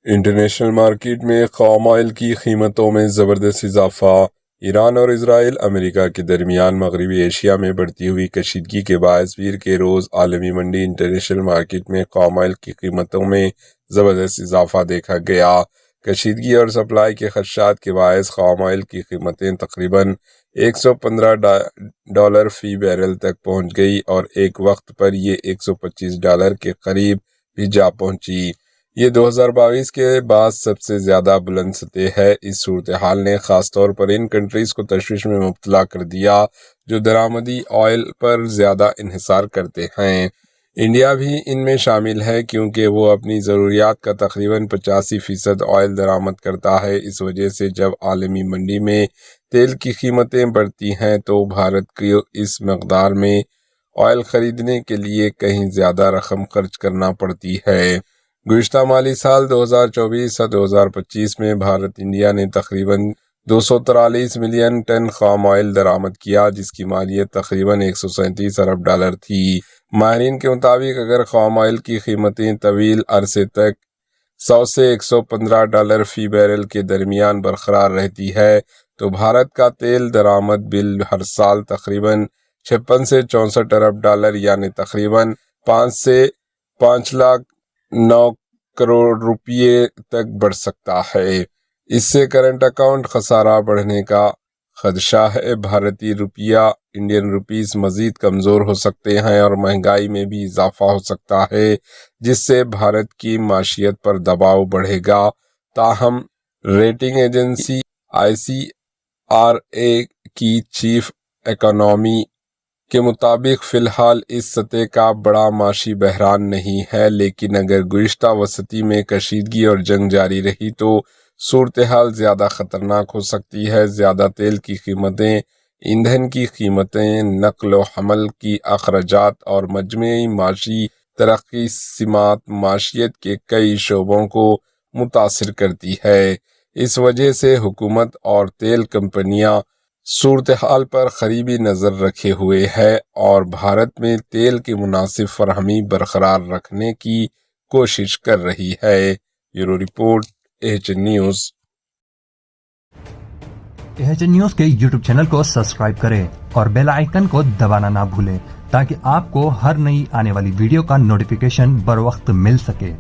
International market میں خام oil کی قیمتوں میں زبردست اضافہ۔ ایران اور اسرائیل امریکہ کے درمیان مغربی ایشیا میں بڑھتی ہوئی کشیدگی کے باعث پیر کے روز عالمی منڈی انٹرنیشنل مارکیٹ میں خام آئل کی قیمتوں میں زبردست اضافہ دیکھا گیا۔ کشیدگی اور سپلائی کے خدشات کے باعث خام آئل کی قیمتیں تقریباً $115 فی بیرل تک پہنچ گئی اور ایک وقت پر یہ $125 کے قریب بھی جا پہنچی۔ یہ 2022 کے بعد سب سے زیادہ بلند سطح ہے۔ اس صورتحال نے خاص طور پر ان کنٹریز کو تشویش میں مبتلا کر دیا جو درآمدی آئل پر زیادہ انحصار کرتے ہیں۔ انڈیا بھی ان میں شامل ہے کیونکہ وہ اپنی ضروریات کا تقریباً 85% آئل درآمد کرتا ہے۔ اس وجہ سے جب عالمی منڈی میں تیل کی قیمتیں بڑھتی ہیں تو بھارت کو اس مقدار میں آئل خریدنے کے لیے کہیں زیادہ رقم خرچ کرنا پڑتی ہے۔ گزشتہ مالی سال 2024-2025 میں بھارت انڈیا نے تقریباً 243 ملین ٹن خام آئل درآمد کیا جس کی مالیت تقریباً $137 ارب تھی۔ ماہرین کے مطابق اگر خام آئل کی قیمتیں طویل عرصے تک $100 سے $115 فی بیرل کے درمیان برقرار رہتی ہے تو بھارت کا تیل درآمد بل ہر سال تقریباً $56 سے $64 ارب یعنی تقریباً 5 سے 5,09,000 کروڑ روپے تک بڑھ سکتا ہے۔ اس سے کرنٹ اکاؤنٹ خسارہ بڑھنے کا خدشہ ہے۔ بھارتی روپیہ انڈین روپیز مزید کمزور ہو سکتے ہیں اور مہنگائی میں بھی اضافہ ہو سکتا ہے جس سے بھارت کی معیشت پر دباؤ بڑھے گا۔ تاہم ریٹنگ ایجنسی ICRA کی چیف اکانومی کے مطابق فی الحال اس سطح کا بڑا معاشی بحران نہیں ہے، لیکن اگر گزشتہ وسطی میں کشیدگی اور جنگ جاری رہی تو صورتحال زیادہ خطرناک ہو سکتی ہے۔ زیادہ تیل کی قیمتیں، ایندھن کی قیمتیں، نقل و حمل کی اخراجات اور مجموعی معاشی ترقی سمات معیشت کے کئی شعبوں کو متاثر کرتی ہے۔ اس وجہ سے حکومت اور تیل کمپنیاں صورتحال پر قریبی نظر رکھے ہوئے ہے اور بھارت میں تیل کی مناسب فراہمی برقرار رکھنے کی کوشش کر رہی ہے۔ Bureau report AHN news. AHN news کے YouTube چینل کو سبسکرائب کریں اور بیل آئیکن کو دبانا نہ بھولیں تاکہ آپ کو ہر نئی آنے والی ویڈیو کا نوٹیفیکیشن بر وقت مل سکے۔